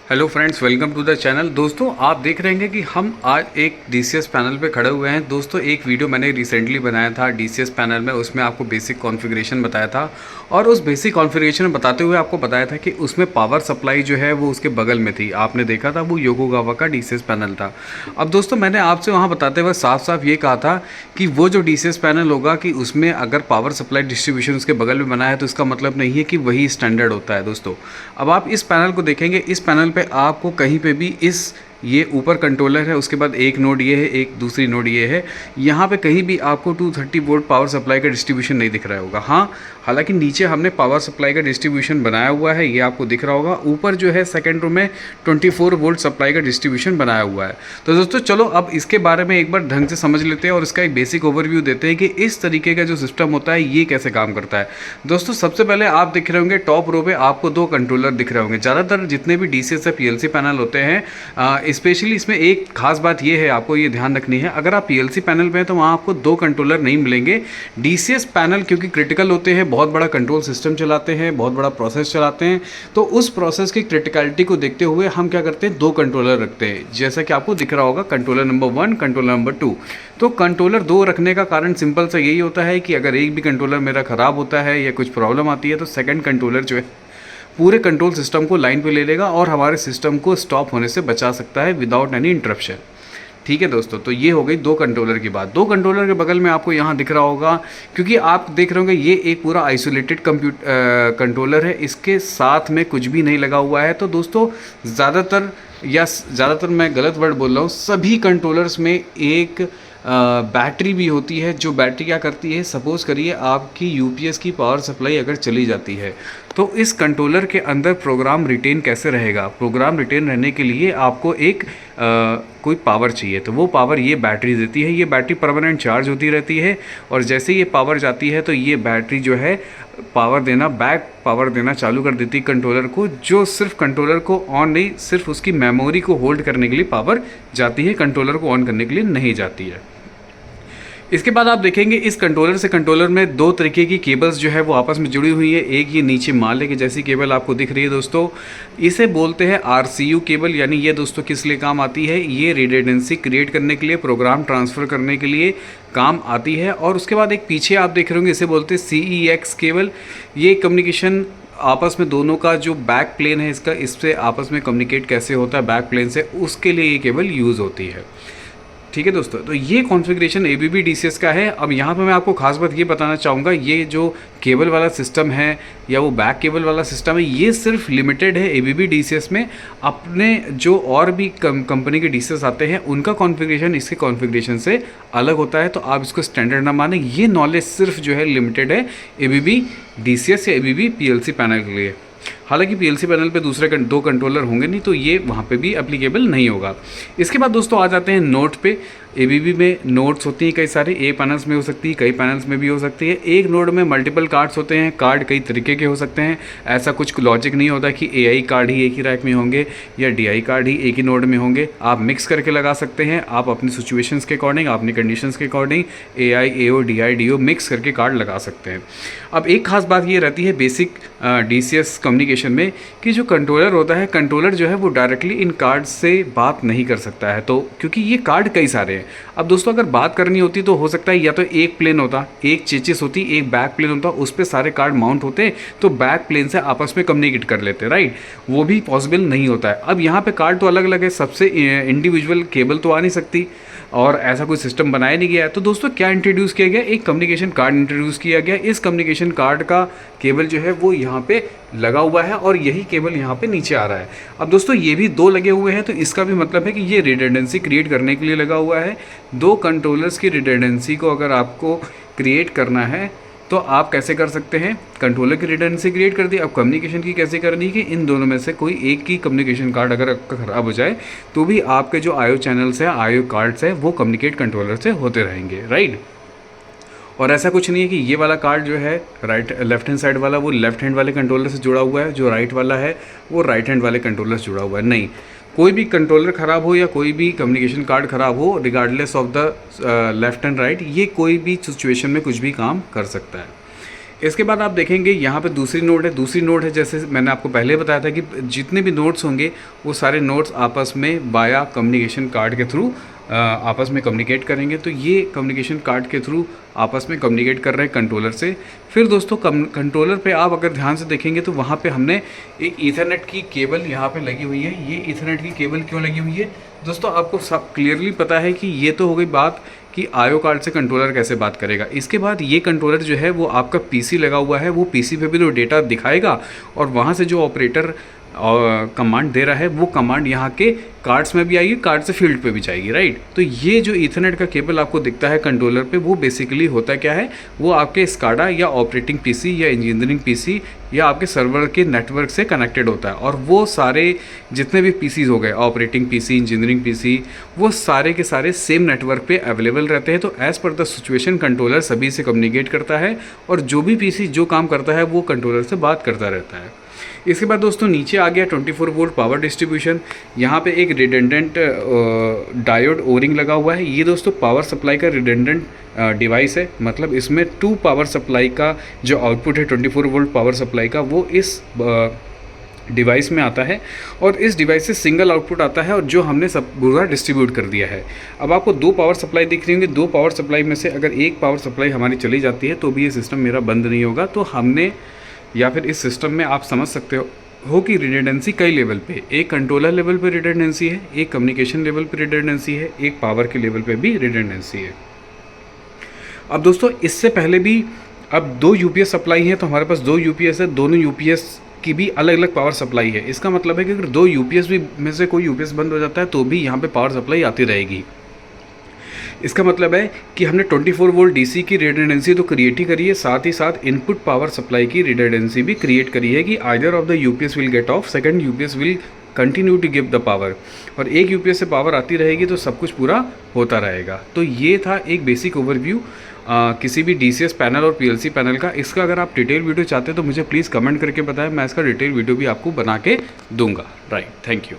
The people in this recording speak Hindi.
Hello friends, welcome to the channel. दोस्तों, आप देख रहे हैं कि हम आज एक DCS पैनल पे खड़े हुए हैं। दोस्तों, एक वीडियो मैंने रिसेंटली बनाया था DCS पैनल में, उसमें आपको बेसिक कॉन्फ़िगरेशन बताया था और उस बेसिक कॉन्फ़िगरेशन बताते हुए आपको बताया था कि उसमें पावर सप्लाई जो है वो उसके बगल में थी। आपने देखा था वो योकोगावा का DCS पैनल था। अब दोस्तों, मैंने आपसे वहाँ बताते हुए साफ साफ ये कहा था कि वो जो DCS पैनल होगा कि उसमें अगर पावर सप्लाई डिस्ट्रीब्यूशन उसके बगल में बना है तो इसका मतलब नहीं है कि वही स्टैंडर्ड होता है। दोस्तों, अब आप इस पैनल को देखेंगे, इस पैनल पे आपको कहीं पे भी ये ऊपर कंट्रोलर है, उसके बाद एक नोड ये है, एक दूसरी नोड ये है। यहाँ पे कहीं भी आपको 230 वोल्ट पावर सप्लाई का डिस्ट्रीब्यूशन नहीं दिख रहा होगा। हाँ, हालांकि नीचे हमने पावर सप्लाई का डिस्ट्रीब्यूशन बनाया हुआ है, ये आपको दिख रहा होगा। ऊपर जो है सेकेंड रो में 24 वोल्ट सप्लाई का डिस्ट्रीब्यूशन बनाया हुआ है। तो दोस्तों, चलो अब इसके बारे में एक बार ढंग से समझ लेते हैं और इसका एक बेसिक ओवरव्यू देते हैं कि इस तरीके का जो सिस्टम होता है ये कैसे काम करता है। दोस्तों, सबसे पहले आप दिख रहे होंगे टॉप रो पे आपको दो कंट्रोलर दिख रहे होंगे। ज़्यादातर जितने भी DCS या PLC पैनल होते हैं, स्पेशली इसमें एक खास बात ये है, आपको ये ध्यान रखनी है, अगर आप PLC पैनल पे हैं तो वहाँ आपको दो कंट्रोलर नहीं मिलेंगे। DCS पैनल क्योंकि क्रिटिकल होते हैं, बहुत बड़ा कंट्रोल सिस्टम चलाते हैं, बहुत बड़ा प्रोसेस चलाते हैं, तो उस प्रोसेस की क्रिटिकलिटी को देखते हुए हम क्या करते हैं, दो कंट्रोलर रखते हैं। जैसा कि आपको दिख रहा होगा, कंट्रोलर नंबर 1, कंट्रोलर नंबर 2। तो कंट्रोलर दो रखने का कारण सिंपल सा यही होता है कि अगर एक भी कंट्रोलर मेरा ख़राब होता है या कुछ प्रॉब्लम आती है तो सेकंड कंट्रोलर जो है पूरे कंट्रोल सिस्टम को लाइन पे ले लेगा और हमारे सिस्टम को स्टॉप होने से बचा सकता है विदाउट एनी इंटरप्शन। ठीक है दोस्तों, तो ये हो गई दो कंट्रोलर की बात। दो कंट्रोलर के बगल में आपको यहाँ दिख रहा होगा, क्योंकि आप देख रहे होंगे ये एक पूरा आइसोलेटेड कंट्रोलर है, इसके साथ में कुछ भी नहीं लगा हुआ है। तो दोस्तों, ज़्यादातर मैं गलत वर्ड बोल रहा हूँ, सभी कंट्रोलर्स में एक बैटरी भी होती है। जो बैटरी क्या करती है, सपोज़ करिए आपकी UPS की पावर सप्लाई अगर चली जाती है तो इस कंट्रोलर के अंदर प्रोग्राम रिटेन कैसे रहेगा। प्रोग्राम रिटेन रहने के लिए आपको एक कोई पावर चाहिए, तो वो पावर ये बैटरी देती है। ये बैटरी परमानेंट चार्ज होती रहती है और जैसे ये पावर जाती है तो ये बैटरी जो है बैक पावर देना चालू कर देती है कंट्रोलर को, जो सिर्फ कंट्रोलर को ऑन नहीं, सिर्फ उसकी मेमोरी को होल्ड करने के लिए पावर जाती है, कंट्रोलर को ऑन करने के लिए नहीं जाती है। इसके बाद आप देखेंगे इस कंट्रोलर से कंट्रोलर में दो तरीके की केबल्स जो है वो आपस में जुड़ी हुई है। एक ये नीचे माले की जैसी केबल आपको दिख रही है दोस्तों, इसे बोलते हैं RCU केबल। यानी ये दोस्तों किस लिए काम आती है, ये रिडंडेंसी क्रिएट करने के लिए, प्रोग्राम ट्रांसफ़र करने के लिए काम आती है। और उसके बाद एक पीछे आप देख रहे होंगे, इसे बोलते हैं CEX केबल। ये कम्युनिकेशन आपस में दोनों का जो बैक प्लेन है इसका, इससे आपस में कम्युनिकेट कैसे होता है बैक प्लेन से, उसके लिए ये केबल यूज़ होती है। ठीक है दोस्तों, तो ये कॉन्फ़िगरेशन ABB DCS का है। अब यहाँ पे मैं आपको खास बात ये बताना चाहूँगा, ये जो केबल वाला सिस्टम है या वो बैक केबल वाला सिस्टम है, ये सिर्फ लिमिटेड है ABB DCS में। अपने जो और भी कंपनी के DCS आते हैं उनका कॉन्फ़िगरेशन इसके कॉन्फ़िगरेशन से अलग होता है, तो आप इसको स्टैंडर्ड ना माने। ये नॉलेज सिर्फ जो है लिमिटेड है ABB DCS या ABB PLC पैनल के लिए। हालांकि PLC पैनल पे दूसरे दो कंट्रोलर होंगे नहीं, तो ये वहाँ पे भी एप्लीकेबल नहीं होगा। इसके बाद दोस्तों आ जाते हैं नोड पे। ABB में नोड्स होती हैं कई सारे, A पैनल्स में हो सकती है, कई पैनल्स में भी हो सकती है। एक नोड में मल्टीपल कार्ड्स होते हैं, कार्ड कई तरीके के हो सकते हैं। ऐसा कुछ लॉजिक नहीं होता कि AI कार्ड ही एक ही रैक में होंगे या DI कार्ड ही एक ही नोड में होंगे। आप मिक्स करके लगा सकते हैं, आप अपनी सिचुएशंस के अकॉर्डिंग, अपनी कंडीशंस के according AI, AO, DI, DO mix करके कार्ड लगा सकते हैं। अब एक खास बात ये रहती है बेसिक DCS कम्युनिकेशन में कि जो कंट्रोलर होता है, कंट्रोलर जो है वो डायरेक्टली इन कार्ड से बात नहीं कर सकता है, तो क्योंकि ये कार्ड कई सारे हैं। अब दोस्तों, अगर बात करनी होती तो हो सकता है या तो एक प्लेन होता, एक चेचिस होती, एक बैक प्लेन होता, उस पर सारे कार्ड माउंट होते तो बैक प्लेन से आपस में कम्युनिकेट कर लेते, राइट। वो भी पॉसिबल नहीं होता है। अब यहाँ पे कार्ड तो अलग अलग है, सबसे इंडिविजुअल केबल तो आ नहीं सकती और ऐसा कोई सिस्टम बनाया नहीं गया है। तो दोस्तों, क्या इंट्रोड्यूस किया गया, एक कम्युनिकेशन कार्ड इंट्रोड्यूस किया गया। इस कम्युनिकेशन कार्ड का केबल जो है वो यहाँ पे लगा हुआ है और यही केबल यहाँ पे नीचे आ रहा है। अब दोस्तों, ये भी दो लगे हुए हैं, तो इसका भी मतलब है कि ये रिडंडेंसी क्रिएट करने के लिए लगा हुआ है। दो कंट्रोलर्स की रिडंडेंसी को अगर आपको क्रिएट करना है तो आप कैसे कर सकते हैं, कंट्रोलर की रिडंडेंसी क्रिएट कर दी। अब कम्युनिकेशन की कैसे करनी है कि इन दोनों में से कोई एक की कम्युनिकेशन कार्ड अगर आपका ख़राब हो जाए तो भी आपके जो IO चैनल्स हैं, IO कार्ड्स हैं, वो कम्युनिकेट कंट्रोलर से होते रहेंगे, राइट। और ऐसा कुछ नहीं है कि ये वाला कार्ड जो है लेफ्ट हैंड साइड वाला वो लेफ्ट हैंड वाले कंट्रोलर से जुड़ा हुआ है, जो राइट वाला है वो राइट हैंड वाले कंट्रोलर से जुड़ा हुआ है। नहीं, कोई भी कंट्रोलर ख़राब हो या कोई भी कम्युनिकेशन कार्ड ख़राब हो, regardless of the left and right, ये कोई भी सिचुएशन में कुछ भी काम कर सकता है। इसके बाद आप देखेंगे यहाँ पे दूसरी नोड है जैसे मैंने आपको पहले बताया था कि जितने भी नोड्स होंगे वो सारे नोड्स आपस में बाया कम्युनिकेशन कार्ड के थ्रू आपस में कम्युनिकेट करेंगे। तो ये कम्युनिकेशन कार्ड के थ्रू आपस में कम्युनिकेट कर रहे हैं कंट्रोलर से। फिर दोस्तों कंट्रोलर पे आप अगर ध्यान से देखेंगे तो वहाँ पे हमने एक ईथरनेट की केबल यहाँ पे लगी हुई है। ये ईथरनेट की केबल क्यों लगी हुई है दोस्तों, आपको सब क्लियरली पता है कि ये तो हो गई बात कि आईओ कार्ड से कंट्रोलर कैसे बात करेगा। इसके बाद ये कंट्रोलर जो है वो आपका पीसी लगा हुआ है, वो पीसी पे भी तो डेटा दिखाएगा और वहाँ से जो ऑपरेटर कमांड दे रहा है वो कमांड यहाँ के कार्ड्स में भी आएगी, कार्ड से फील्ड पे भी जाएगी, राइट। तो ये जो ईथरनेट का केबल आपको दिखता है कंट्रोलर पे, वो बेसिकली होता क्या है, वो आपके स्काडा या ऑपरेटिंग पीसी या इंजीनियरिंग पीसी या आपके सर्वर के नेटवर्क से कनेक्टेड होता है। और वो सारे जितने भी पीसीज हो गए, ऑपरेटिंग पीसी, इंजीनियरिंग पीसी, वो सारे के सारे सेम नेटवर्क पे अवेलेबल रहते हैं। तो as per the situation controller सभी से कम्युनिकेट करता है और जो भी पीसी जो काम करता है वो कंट्रोलर से बात करता रहता है। इसके बाद दोस्तों नीचे आ गया 24 वोल्ट पावर डिस्ट्रीब्यूशन। यहाँ पे एक रिडंडेंट डायोड ओरिंग लगा हुआ है। ये दोस्तों पावर सप्लाई का रिडंडेंट डिवाइस है, मतलब इसमें 2 पावर सप्लाई का जो आउटपुट है 24 वोल्ट पावर सप्लाई का वो इस डिवाइस में आता है और इस डिवाइस से सिंगल आउटपुट आता है और जो हमने सब पूरा डिस्ट्रीब्यूट कर दिया है। अब आपको 2 पावर सप्लाई दिख रही होंगी, 2 पावर सप्लाई में से अगर एक पावर सप्लाई हमारी चली जाती है तो भी ये सिस्टम मेरा बंद नहीं होगा। तो हमने या फिर इस सिस्टम में आप समझ सकते हो कि रिडंडेंसी कई लेवल पे, एक कंट्रोलर लेवल पे रिडंडेंसी है, एक कम्युनिकेशन लेवल पे रिडंडेंसी है, एक पावर के लेवल पे भी रिडंडेंसी है। अब दोस्तों इससे पहले भी अब 2 यूपीएस सप्लाई है, तो हमारे पास 2 यूपीएस है, दोनों यूपीएस की भी अलग अलग पावर सप्लाई है। इसका मतलब है कि अगर 2 यूपीएस भी में से कोई यूपीएस बंद हो जाता है तो भी यहाँ पे पावर सप्लाई आती रहेगी। इसका मतलब है कि हमने 24 वोल्ट डीसी की रिडंडेंसी तो क्रिएट ही करी है, साथ ही साथ इनपुट पावर सप्लाई की रिडंडेंसी भी क्रिएट करी है कि either of the UPS will get off, second UPS will continue to give the power, और एक यूपीएस से पावर आती रहेगी तो सब कुछ पूरा होता रहेगा। तो ये था एक बेसिक ओवरव्यू किसी भी डीसीएस पैनल और पीएलसी पैनल का। इसका अगर आप डिटेल वीडियो चाहते हैं तो मुझे प्लीज़ कमेंट करके बताएं, मैं इसका डिटेल वीडियो भी आपको बना के दूंगा। Right, thank you.